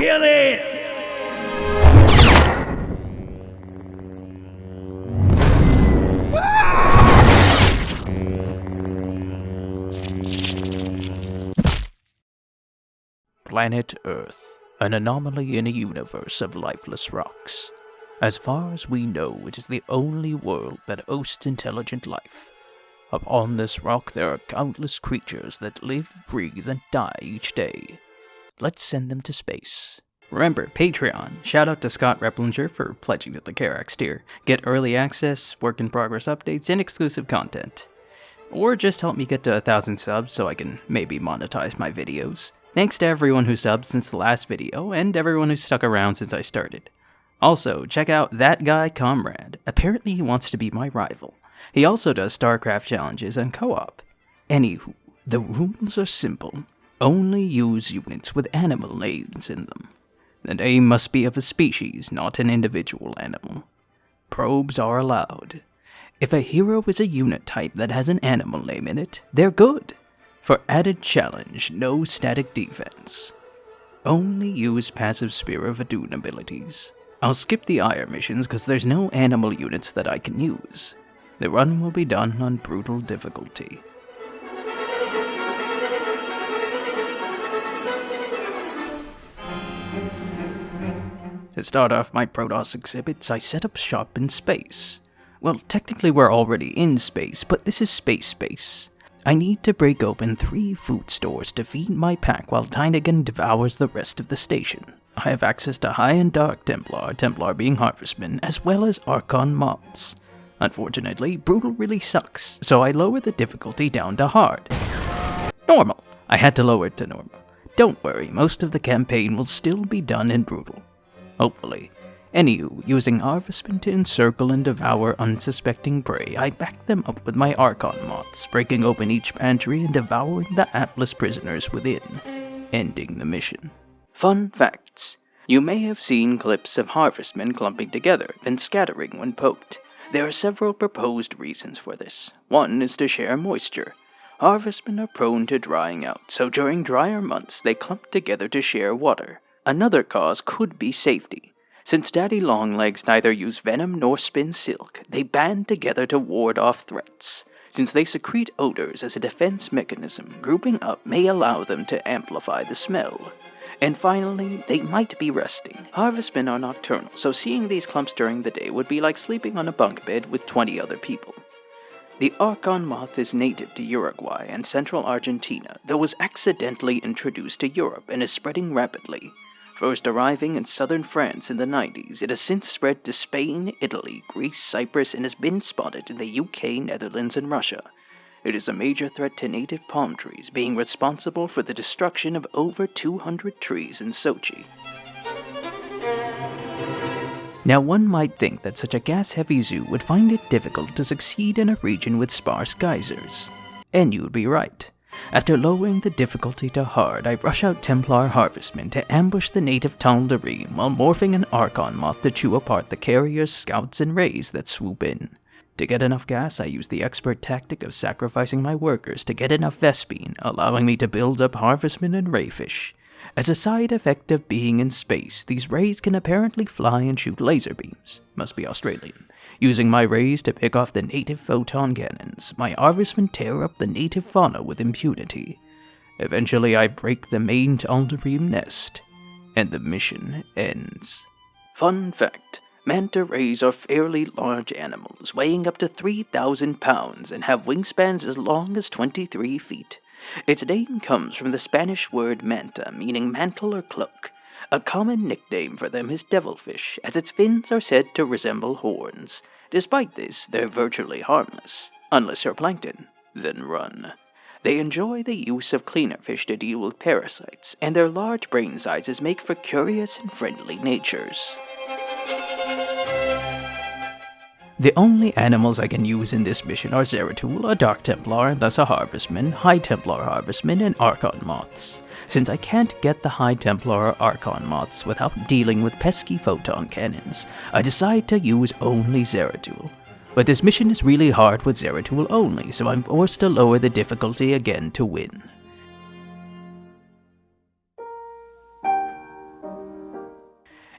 Kill it! Planet Earth, an anomaly in a universe of lifeless rocks. As far as we know, it is the only world that hosts intelligent life. Upon this rock there are countless creatures that live, breathe, and die each day. Let's send them to space. Remember, Patreon. Shout out to Scott Replinger for pledging to the Karax tier. Get early access, work-in-progress updates, and exclusive content. Or just help me get to 1,000 subs so I can maybe monetize my videos. Thanks to everyone who subbed since the last video, and everyone who stuck around since I started. Also, check out That Guy Comrade. Apparently he wants to be my rival. He also does Starcraft challenges and co-op. Anywho, the rules are simple. Only use units with animal names in them. The name must be of a species, not an individual animal. Probes are allowed. If a hero is a unit type that has an animal name in it, they're good. For added challenge, no static defense. Only use passive Spear of Adun abilities. I'll skip the Ire missions because there's no animal units that I can use. The run will be done on brutal difficulty. To start off my Protoss exhibits, I set up shop in space. Well, technically we're already in space, but this is space. I need to break open 3 food stores to feed my pack while Tynegan devours the rest of the station. I have access to High and Dark Templar, Templar being Harvestmen, as well as Archon mods. Unfortunately, Brutal really sucks, so I lower the difficulty down to Hard. Normal. I had to lower it to Normal. Don't worry, most of the campaign will still be done in Brutal. Hopefully. Anywho, using Harvestmen to encircle and devour unsuspecting prey, I back them up with my Archon mods, breaking open each pantry and devouring the Atlas prisoners within, ending the mission. Fun facts. You may have seen clips of Harvestmen clumping together, then scattering when poked. There are several proposed reasons for this. One is to share moisture. Harvestmen are prone to drying out, so during drier months they clump together to share water. Another cause could be safety. Since Daddy Longlegs neither use venom nor spin silk, they band together to ward off threats. Since they secrete odors as a defense mechanism, grouping up may allow them to amplify the smell. And finally, they might be resting. Harvestmen are nocturnal, so seeing these clumps during the day would be like sleeping on a bunk bed with 20 other people. The Archon moth is native to Uruguay and central Argentina, though was accidentally introduced to Europe and is spreading rapidly. First arriving in southern France in the 90s, it has since spread to Spain, Italy, Greece, Cyprus, and has been spotted in the UK, Netherlands, and Russia. It is a major threat to native palm trees, being responsible for the destruction of over 200 trees in Sochi. Now one might think that such a gas-heavy zoo would find it difficult to succeed in a region with sparse geysers. And you'd be right. After lowering the difficulty to hard, I rush out Templar Harvestmen to ambush the native Tal'Darim while morphing an Archon moth to chew apart the carriers, scouts, and rays that swoop in. To get enough gas, I use the expert tactic of sacrificing my workers to get enough Vespine, allowing me to build up Harvestmen and Rayfish. As a side effect of being in space, these rays can apparently fly and shoot laser beams. Must be Australian. Using my rays to pick off the native photon cannons, my Harvestmen tear up the native fauna with impunity. Eventually I break the main Tal'Darim nest, and the mission ends. Fun fact. Manta rays are fairly large animals, weighing up to 3,000 pounds and have wingspans as long as 23 feet. Its name comes from the Spanish word manta, meaning mantle or cloak. A common nickname for them is devilfish, as its fins are said to resemble horns. Despite this, they're virtually harmless. Unless you're plankton, then run. They enjoy the use of cleaner fish to deal with parasites, and their large brain sizes make for curious and friendly natures. The only animals I can use in this mission are Zeratul, a Dark Templar and thus a Harvestman, High Templar Harvestman, and Archon moths. Since I can't get the High Templar or Archon moths without dealing with pesky photon cannons, I decide to use only Zeratul. But this mission is really hard with Zeratul only, so I'm forced to lower the difficulty again to win.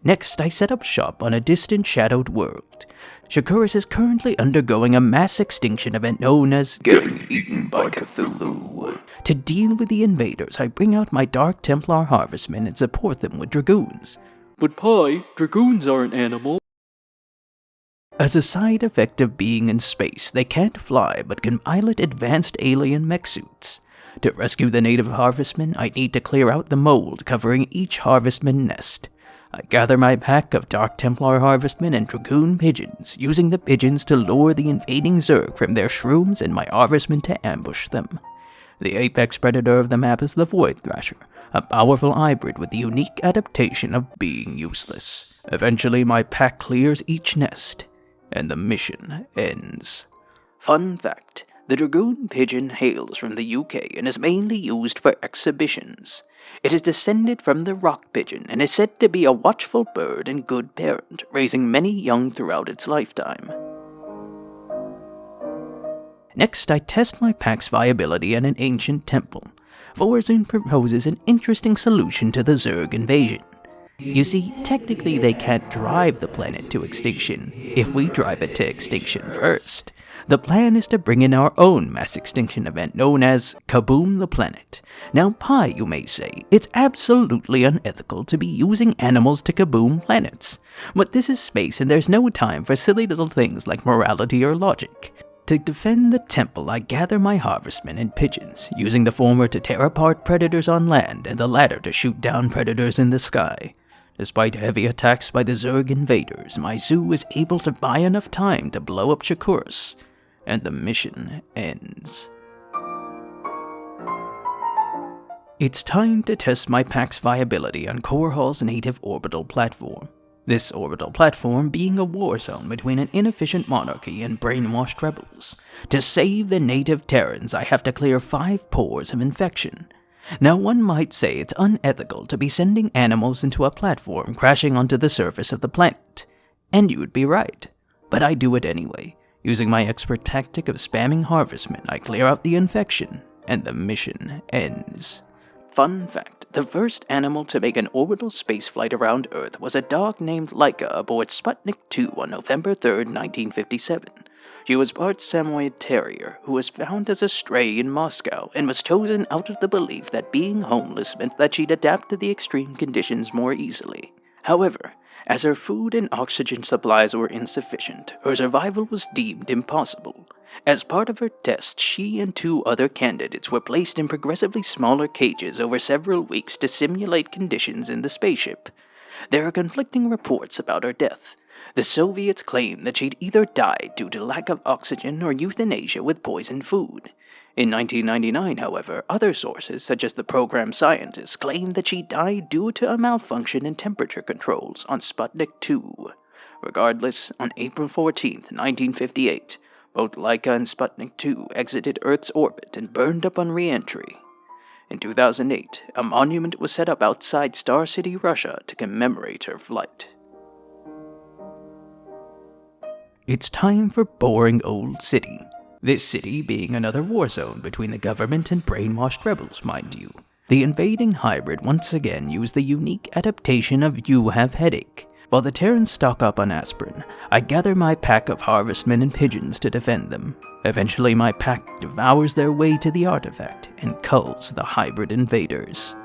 Next, I set up shop on a distant shadowed world. Shakuras is currently undergoing a mass extinction event known as Getting Eaten by Cthulhu. To deal with the invaders, I bring out my Dark Templar harvestmen and support them with dragoons. But Pi, dragoons aren't animals. As a side effect of being in space, they can't fly but can pilot advanced alien mech suits. To rescue the native harvestmen, I need to clear out the mold covering each harvestman nest. I gather my pack of Dark Templar harvestmen and dragoon pigeons, using the pigeons to lure the invading Zerg from their shrooms and my harvestmen to ambush them. The apex predator of the map is the Void Thrasher, a powerful hybrid with the unique adaptation of being useless. Eventually, my pack clears each nest, and the mission ends. Fun fact, the dragoon pigeon hails from the UK and is mainly used for exhibitions. It is descended from the rock pigeon and is said to be a watchful bird and good parent, raising many young throughout its lifetime. Next, I test my pack's viability at an ancient temple. Vorzun proposes an interesting solution to the Zerg invasion. You see, technically they can't drive the planet to extinction if we drive it to extinction first. The plan is to bring in our own mass extinction event known as Kaboom the Planet. Now, Pi, you may say, it's absolutely unethical to be using animals to kaboom planets. But this is space and there's no time for silly little things like morality or logic. To defend the temple, I gather my harvestmen and pigeons, using the former to tear apart predators on land and the latter to shoot down predators in the sky. Despite heavy attacks by the Zerg invaders, my zoo is able to buy enough time to blow up Shakuras, and the mission ends. It's time to test my pack's viability on Korhal's native orbital platform. This orbital platform being a war zone between an inefficient monarchy and brainwashed rebels. To save the native Terrans, I have to clear 5 pores of infection. Now one might say it's unethical to be sending animals into a platform crashing onto the surface of the planet. And you would be right. But I do it anyway. Using my expert tactic of spamming harvestmen, I clear out the infection, and the mission ends. Fun fact, the first animal to make an orbital spaceflight around Earth was a dog named Laika aboard Sputnik 2 on November 3, 1957. She was part Samoyed Terrier, who was found as a stray in Moscow and was chosen out of the belief that being homeless meant that she'd adapt to the extreme conditions more easily. However, as her food and oxygen supplies were insufficient, her survival was deemed impossible. As part of her test, she and 2 other candidates were placed in progressively smaller cages over several weeks to simulate conditions in the spaceship. There are conflicting reports about her death. The Soviets claim that she'd either died due to lack of oxygen or euthanasia with poisoned food. In 1999, however, other sources, such as the program's scientists, claimed that she died due to a malfunction in temperature controls on Sputnik 2. Regardless, on April 14, 1958, both Laika and Sputnik 2 exited Earth's orbit and burned up on re-entry. In 2008, a monument was set up outside Star City, Russia to commemorate her flight. It's time for Boring Old City. This city being another war zone between the government and brainwashed rebels, mind you. The invading hybrid once again used the unique adaptation of You Have Headache. While the Terrans stock up on aspirin, I gather my pack of harvestmen and pigeons to defend them. Eventually my pack devours their way to the artifact and culls the hybrid invaders.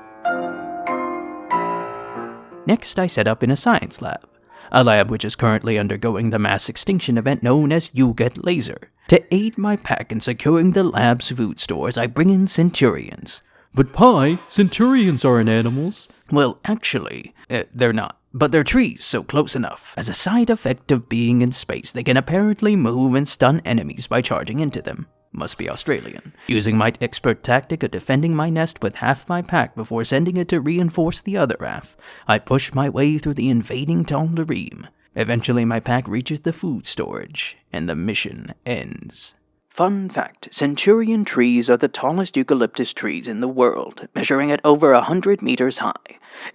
Next I set up in a science lab. A lab which is currently undergoing the mass extinction event known as You Get Laser. To aid my pack in securing the lab's food stores, I bring in Centurions. But Pi, Centurions aren't animals. Well, actually, they're not. But they're trees, so close enough. As a side effect of being in space, they can apparently move and stun enemies by charging into them. Must be Australian. Using my expert tactic of defending my nest with half my pack before sending it to reinforce the other half, I push my way through the invading Tal'Darim. Eventually my pack reaches the food storage, and the mission ends. Fun fact, Centurion trees are the tallest eucalyptus trees in the world, measuring at over 100 meters high.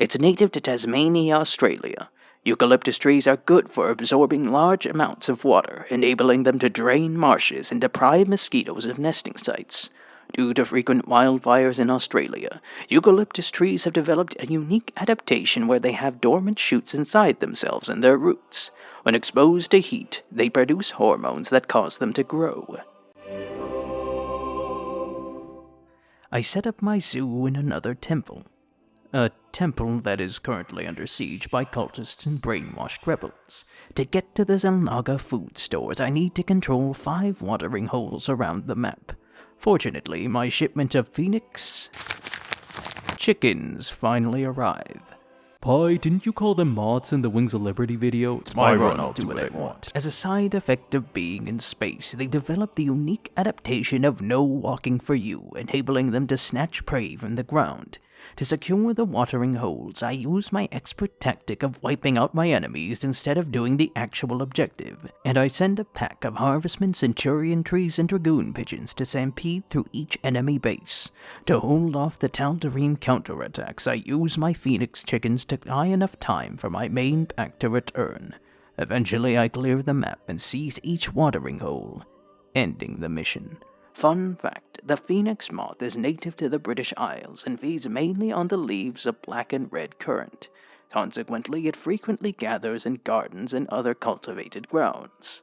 It's native to Tasmania, Australia. Eucalyptus trees are good for absorbing large amounts of water, enabling them to drain marshes and deprive mosquitoes of nesting sites. Due to frequent wildfires in Australia, eucalyptus trees have developed a unique adaptation where they have dormant shoots inside themselves and their roots. When exposed to heat, they produce hormones that cause them to grow. I set up my zoo in another temple. A temple that is currently under siege by cultists and brainwashed rebels. To get to the Zelnaga food stores, I need to control 5 watering holes around the map. Fortunately, my shipment of Phoenix chickens finally arrive. Pi, didn't you call them moths in the Wings of Liberty video? It's my run, I'll do what I want. As a side effect of being in space, they develop the unique adaptation of no walking for you, enabling them to snatch prey from the ground. To secure the watering holes, I use my expert tactic of wiping out my enemies instead of doing the actual objective, and I send a pack of harvestmen, centurion trees, and dragoon pigeons to stampede through each enemy base. To hold off the Tal'Darim counterattacks, I use my phoenix chickens to buy enough time for my main pack to return. Eventually, I clear the map and seize each watering hole, ending the mission. Fun fact, the phoenix moth is native to the British Isles and feeds mainly on the leaves of black and red currant. Consequently, it frequently gathers in gardens and other cultivated grounds.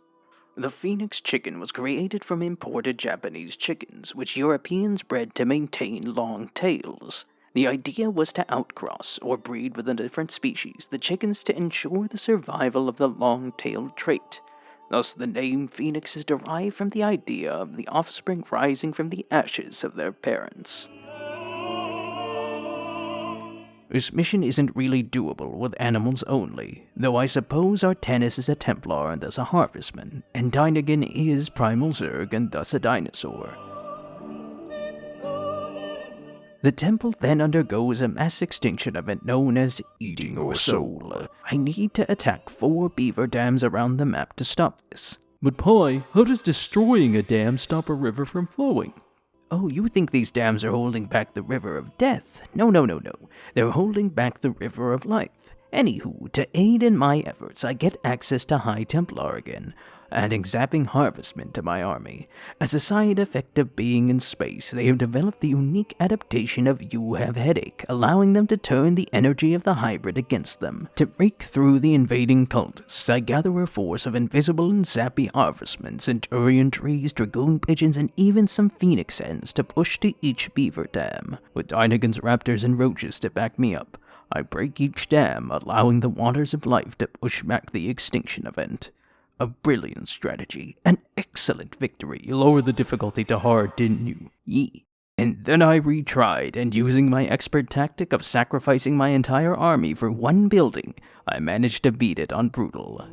The phoenix chicken was created from imported Japanese chickens, which Europeans bred to maintain long tails. The idea was to outcross or breed with a different species the chickens to ensure the survival of the long-tailed trait. Thus, the name Phoenix is derived from the idea of the offspring rising from the ashes of their parents. This mission isn't really doable with animals only, though I suppose Artanis is a Templar and thus a harvestman, and Dynagan is Primal Zerg and thus a dinosaur. The temple then undergoes a mass extinction event known as Eating Your Soul. I need to attack 4 beaver dams around the map to stop this. But Pi, how does destroying a dam stop a river from flowing? Oh, you think these dams are holding back the river of death? No. They're holding back the river of life. Anywho, to aid in my efforts, I get access to High Templar again, adding zapping harvestmen to my army. As a side effect of being in space, they have developed the unique adaptation of You Have Headache, allowing them to turn the energy of the hybrid against them. To break through the invading cultists, I gather a force of invisible and zappy harvestmen, centurion trees, dragoon pigeons, and even some phoenix hens to push to each beaver dam. With Dynagan's raptors and roaches to back me up, I break each dam, allowing the waters of life to push back the extinction event. A brilliant strategy, an excellent victory. You lowered the difficulty to hard, didn't you? Yee. And then I retried, and using my expert tactic of sacrificing my entire army for one building, I managed to beat it on brutal.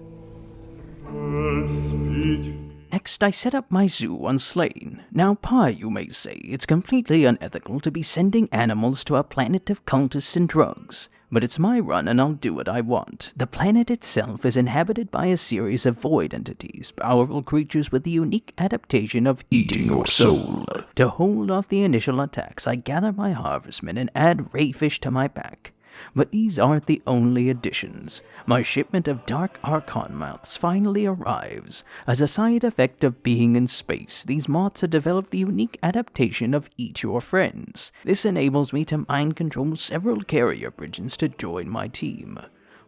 Next, I set up my zoo on Slain. Now, Pi, you may say, it's completely unethical to be sending animals to a planet of cultists and drugs. But it's my run and I'll do what I want. The planet itself is inhabited by a series of void entities, powerful creatures with the unique adaptation of eating your soul. To hold off the initial attacks, I gather my harvestmen and add rayfish to my pack. But these aren't the only additions. My shipment of dark archon moths finally arrives. As a side effect of being in space, these moths have developed the unique adaptation of Eat Your Friends. This enables me to mind control several carrier pigeons to join my team.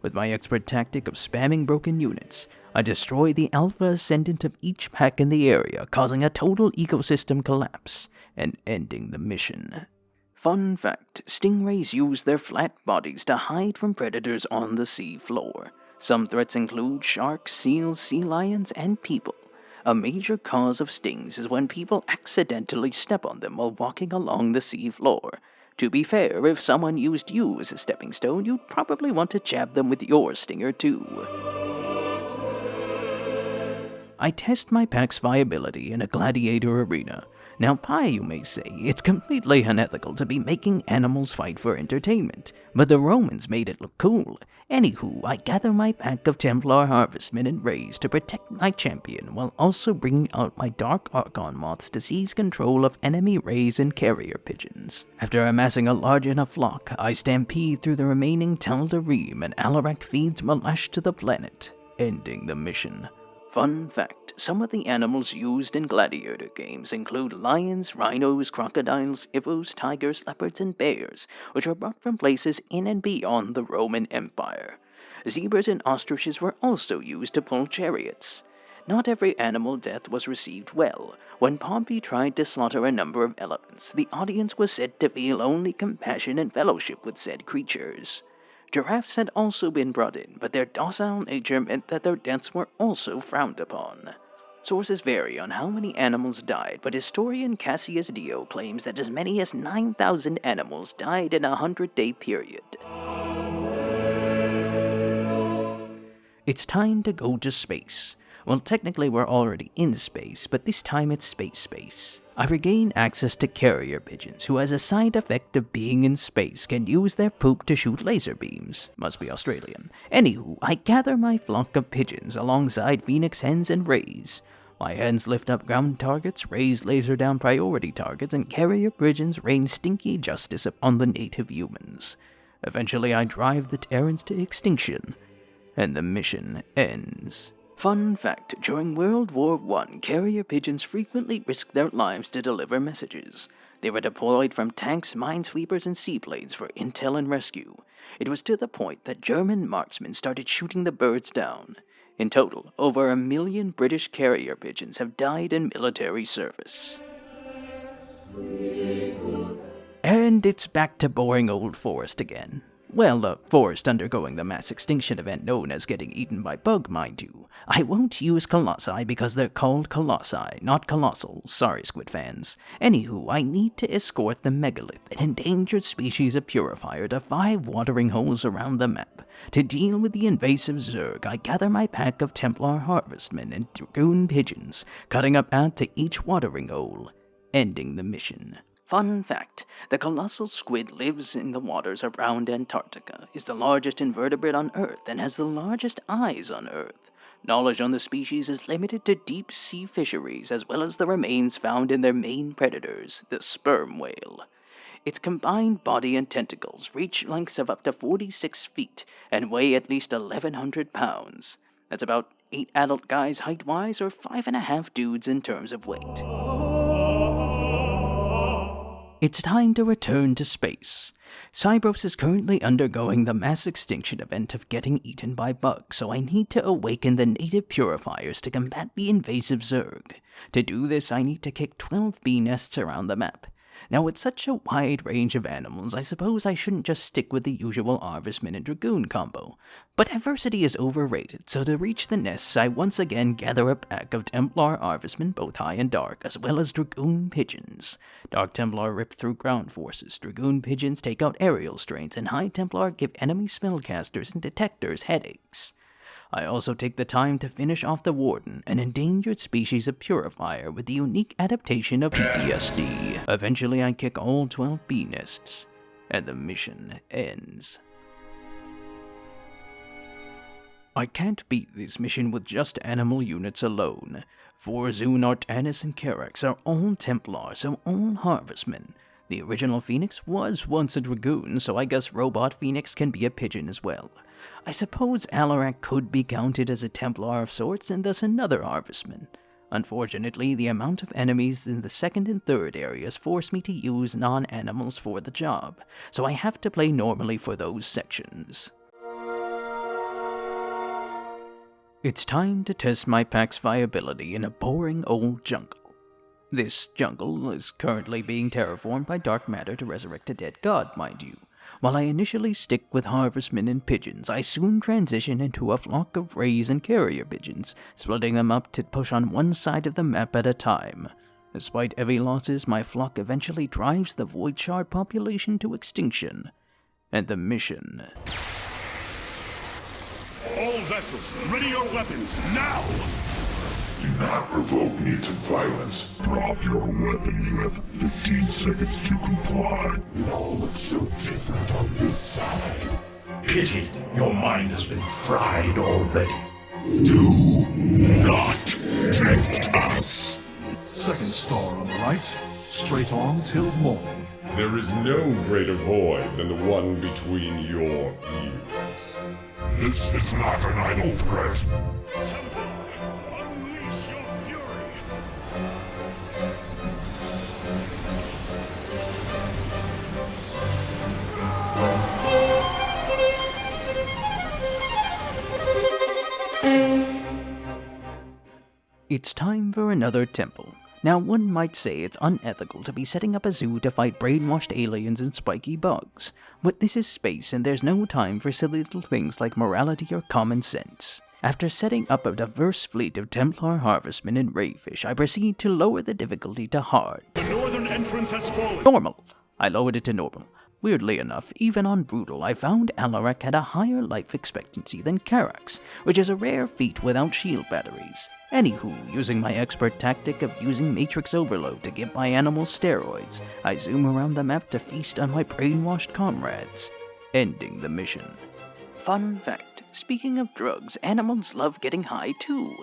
With my expert tactic of spamming broken units, I destroy the alpha ascendant of each pack in the area, causing a total ecosystem collapse, and ending the mission. Fun fact, stingrays use their flat bodies to hide from predators on the sea floor. Some threats include sharks, seals, sea lions, and people. A major cause of stings is when people accidentally step on them while walking along the sea floor. To be fair, if someone used you as a stepping stone, you'd probably want to jab them with your stinger too. I test my pack's viability in a gladiator arena. Now, Pi, you may say, it's completely unethical to be making animals fight for entertainment, but the Romans made it look cool. Anywho, I gather my pack of Templar harvestmen and rays to protect my champion, while also bringing out my dark archon moths to seize control of enemy rays and carrier pigeons. After amassing a large enough flock, I stampede through the remaining Tal'Darim, and Alarak feeds Malash to the planet, ending the mission. Fun fact, some of the animals used in gladiator games include lions, rhinos, crocodiles, hippos, tigers, leopards, and bears, which were brought from places in and beyond the Roman Empire. Zebras and ostriches were also used to pull chariots. Not every animal death was received well. When Pompey tried to slaughter a number of elephants, the audience was said to feel only compassion and fellowship with said creatures. Giraffes had also been brought in, but their docile nature meant that their deaths were also frowned upon. Sources vary on how many animals died, but historian Cassius Dio claims that as many as 9,000 animals died in a 100-day period. It's time to go to space. Well, technically we're already in space, but this time it's space. I regain access to carrier pigeons, who as a side effect of being in space can use their poop to shoot laser beams. Must be Australian. Anywho, I gather my flock of pigeons alongside phoenix hens and rays. My hens lift up ground targets, rays laser down priority targets, and carrier pigeons rain stinky justice upon the native humans. Eventually I drive the Terrans to extinction, and the mission ends. Fun fact, during World War I, carrier pigeons frequently risked their lives to deliver messages. They were deployed from tanks, minesweepers, and seaplanes for intel and rescue. It was to the point that German marksmen started shooting the birds down. In total, over 1 million British carrier pigeons have died in military service. And it's back to boring old forest again. Well, a forest undergoing the mass extinction event known as getting eaten by bug, mind you. I won't use colossi because they're called colossi, not colossal. Sorry, squid fans. Anywho, I need to escort the megalith, an endangered species of purifier, to 5 watering holes around the map. To deal with the invasive Zerg, I gather my pack of Templar harvestmen and dragoon pigeons, cutting a path to each watering hole, ending the mission. Fun fact, the colossal squid lives in the waters around Antarctica, is the largest invertebrate on Earth, and has the largest eyes on Earth. Knowledge on the species is limited to deep-sea fisheries, as well as the remains found in their main predators, the sperm whale. Its combined body and tentacles reach lengths of up to 46 feet, and weigh at least 1,100 pounds. That's about 8 adult guys height-wise, or 5.5 dudes in terms of weight. It's time to return to space. Cybros is currently undergoing the mass extinction event of getting eaten by bugs, so I need to awaken the native purifiers to combat the invasive Zerg. To do this, I need to kick 12 bee nests around the map. Now, with such a wide range of animals, I suppose I shouldn't just stick with the usual Harvestman and Dragoon combo. But diversity is overrated, so to reach the nests, I once again gather a pack of Templar Harvestmen, both high and dark, as well as Dragoon Pigeons. Dark Templar rip through ground forces, Dragoon Pigeons take out aerial strains, and High Templar give enemy spellcasters and detectors headaches. I also take the time to finish off the Warden, an endangered species of purifier with the unique adaptation of PTSD. Eventually I kick all 12 bee nests, and the mission ends. I can't beat this mission with just animal units alone. Vorzun, Artanis, and Karax are all Templars, so all Harvestmen. The original Phoenix was once a Dragoon, so I guess Robot Phoenix can be a pigeon as well. I suppose Alarak could be counted as a Templar of sorts, and thus another Harvestman. Unfortunately, the amount of enemies in the second and third areas force me to use non-animals for the job, so I have to play normally for those sections. It's time to test my pack's viability in a boring old jungle. This jungle is currently being terraformed by dark matter to resurrect a dead god, mind you. While I initially stick with harvestmen and pigeons, I soon transition into a flock of rays and carrier pigeons, splitting them up to push on one side of the map at a time. Despite heavy losses, my flock eventually drives the Void Shard population to extinction, and the mission. All vessels, ready your weapons, now! Do not provoke me to violence. Drop your weapon, you have 15 seconds to comply. No, it's so different on this side. Pity, your mind has been fried already. Do not tempt us. Second star on the right, straight on till morning. There is no greater void than the one between your ears. This is not an idle threat. It's time for another temple. Now, one might say it's unethical to be setting up a zoo to fight brainwashed aliens and spiky bugs, but this is space and there's no time for silly little things like morality or common sense. After setting up a diverse fleet of Templar harvestmen and rayfish, I proceed to lower the difficulty to hard. The northern entrance has fallen. Normal. I lowered it to normal. Weirdly enough, even on Brutal, I found Alarak had a higher life expectancy than Karax, which is a rare feat without shield batteries. Anywho, using my expert tactic of using Matrix Overload to give my animals steroids, I zoom around the map to feast on my brainwashed comrades, ending the mission. Fun fact, speaking of drugs, animals love getting high too.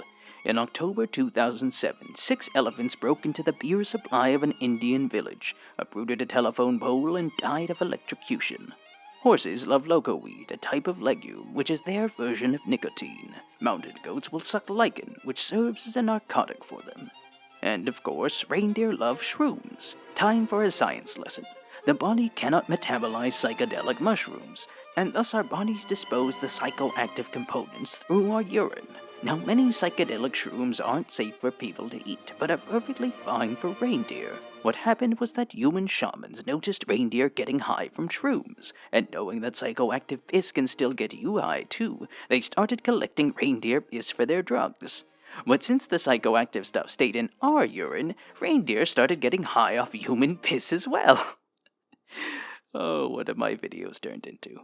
In October 2007, 6 elephants broke into the beer supply of an Indian village, uprooted a telephone pole, and died of electrocution. Horses love loco weed, a type of legume, which is their version of nicotine. Mountain goats will suck lichen, which serves as a narcotic for them. And of course, reindeer love shrooms. Time for a science lesson. The body cannot metabolize psychedelic mushrooms, and thus our bodies dispose the psychoactive components through our urine. Now, many psychedelic shrooms aren't safe for people to eat, but are perfectly fine for reindeer. What happened was that human shamans noticed reindeer getting high from shrooms, and knowing that psychoactive piss can still get you high too, they started collecting reindeer piss for their drugs. But since the psychoactive stuff stayed in our urine, reindeer started getting high off human piss as well. Oh, what have my videos turned into?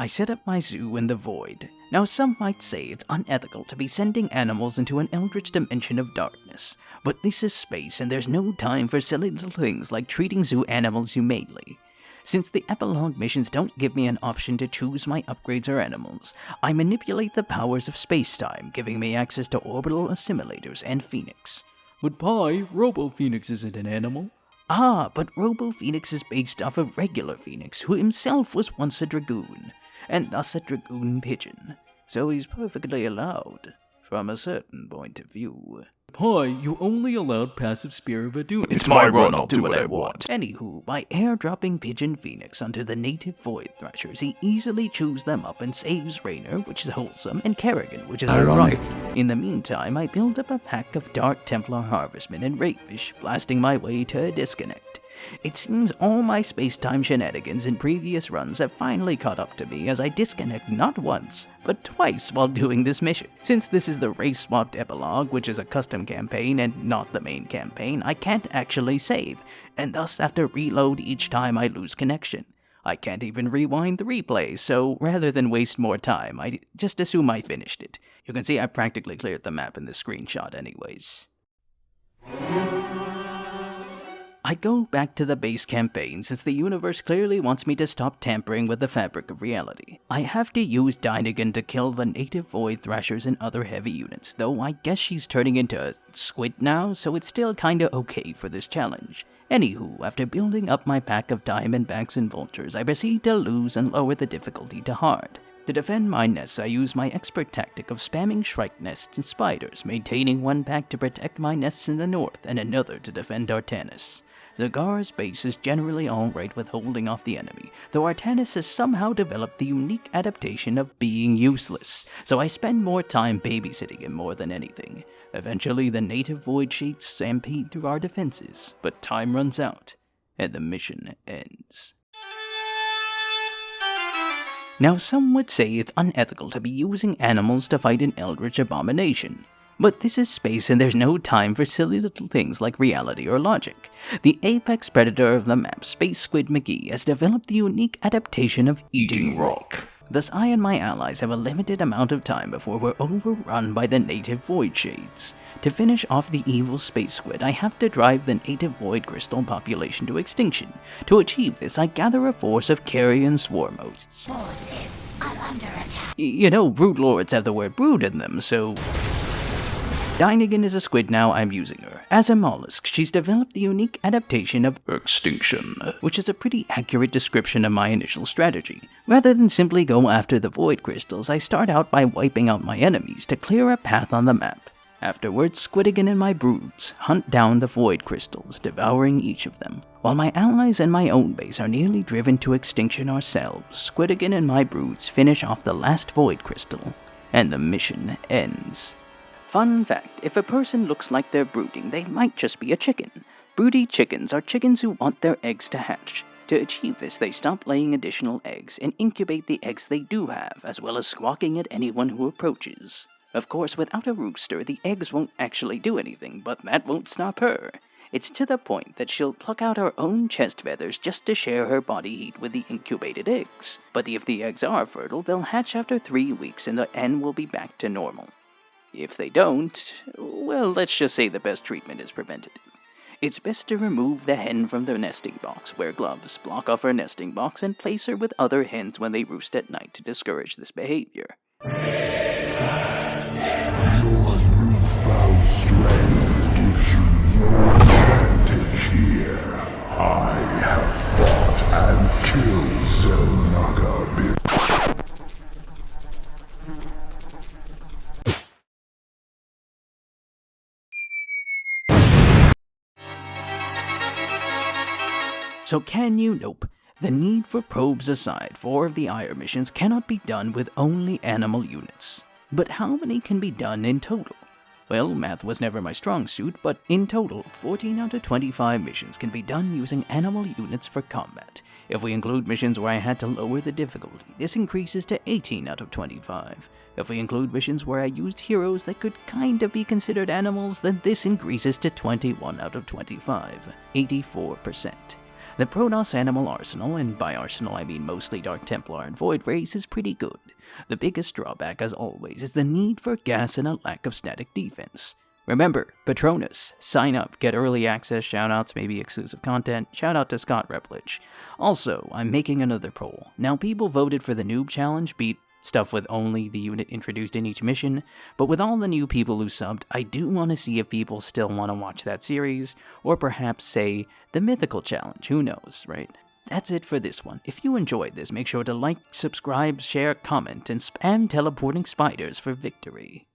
I set up my zoo in the void. Now, some might say it's unethical to be sending animals into an eldritch dimension of darkness, but this is space and there's no time for silly little things like treating zoo animals humanely. Since the epilogue missions don't give me an option to choose my upgrades or animals, I manipulate the powers of space-time, giving me access to orbital assimilators and Phoenix. But Pi, Robo-Phoenix isn't an animal. Ah, but Robo-Phoenix is based off of regular Phoenix, who himself was once a dragoon, and thus a dragoon pigeon. So he's perfectly allowed, from a certain point of view. Pi, you only allowed passive Spear of Aduna. It's my run, I'll do what I want. Anywho, by airdropping Pigeon Phoenix onto the native Void Thrashers, he easily chews them up and saves Raynor, which is wholesome, and Kerrigan, which is ironic. In the meantime, I build up a pack of Dark Templar Harvestmen and Rayfish, blasting my way to a disconnect. It seems all my space-time shenanigans in previous runs have finally caught up to me as I disconnect not once, but twice while doing this mission. Since this is the race-swapped epilogue, which is a custom campaign and not the main campaign, I can't actually save, and thus have to reload each time I lose connection. I can't even rewind the replay, so rather than waste more time, I just assume I finished it. You can see I practically cleared the map in this screenshot anyways. I go back to the base campaign since the universe clearly wants me to stop tampering with the fabric of reality. I have to use Dynagan to kill the native Void Thrashers and other heavy units, though I guess she's turning into a squid now, so it's still kinda okay for this challenge. Anywho, after building up my pack of Diamondbacks and Vultures, I proceed to lose and lower the difficulty to hard. To defend my nests, I use my expert tactic of spamming Shrike nests and spiders, maintaining one pack to protect my nests in the north and another to defend Artanis. Zagar's base is generally alright with holding off the enemy, though Artanis has somehow developed the unique adaptation of being useless, so I spend more time babysitting him more than anything. Eventually, the native Void Shades stampede through our defenses, but time runs out, and the mission ends. Now, some would say it's unethical to be using animals to fight an eldritch abomination. But this is space and there's no time for silly little things like reality or logic. The apex predator of the map, Space Squid McGee, has developed the unique adaptation of eating rock. Thus I and my allies have a limited amount of time before we're overrun by the native Void Shades. To finish off the evil Space Squid, I have to drive the native Void Crystal population to extinction. To achieve this, I gather a force of carrion swarm hosts. Forces are under attack. You know, brood lords have the word brood in them, so... Dynagan is a squid now, I'm using her. As a mollusk, she's developed the unique adaptation of extinction, which is a pretty accurate description of my initial strategy. Rather than simply go after the void crystals, I start out by wiping out my enemies to clear a path on the map. Afterwards, Squidigan and my broods hunt down the void crystals, devouring each of them. While my allies and my own base are nearly driven to extinction ourselves, Squidigan and my broods finish off the last void crystal, and the mission ends. Fun fact, if a person looks like they're brooding, they might just be a chicken. Broody chickens are chickens who want their eggs to hatch. To achieve this, they stop laying additional eggs and incubate the eggs they do have, as well as squawking at anyone who approaches. Of course, without a rooster, the eggs won't actually do anything, but that won't stop her. It's to the point that she'll pluck out her own chest feathers just to share her body heat with the incubated eggs. But if the eggs are fertile, they'll hatch after 3 weeks and the hen will be back to normal. If they don't, well, let's just say the best treatment is preventative. It's best to remove the hen from the nesting box, wear gloves, block off her nesting box, and place her with other hens when they roost at night to discourage this behavior. Your newfound strength gives you no advantage here. I have fought and killed Zelnaga before. So can you? Nope. The need for probes aside, 4 of the Ire missions cannot be done with only animal units. But how many can be done in total? Well, math was never my strong suit, but in total, 14 out of 25 missions can be done using animal units for combat. If we include missions where I had to lower the difficulty, this increases to 18 out of 25. If we include missions where I used heroes that could kind of be considered animals, then this increases to 21 out of 25, 84%. The Protoss Animal Arsenal, and by arsenal I mean mostly Dark Templar and Void Race, is pretty good. The biggest drawback, as always, is the need for gas and a lack of static defense. Remember, Patronus, sign up, get early access, shoutouts, maybe exclusive content, shoutout to Scott Replich. Also, I'm making another poll. Now, people voted for the Noob Challenge, beat stuff with only the unit introduced in each mission, but with all the new people who subbed, I do want to see if people still want to watch that series, or perhaps, say, the Mythical Challenge, who knows, right? That's it for this one. If you enjoyed this, make sure to like, subscribe, share, comment, and spam teleporting spiders for victory.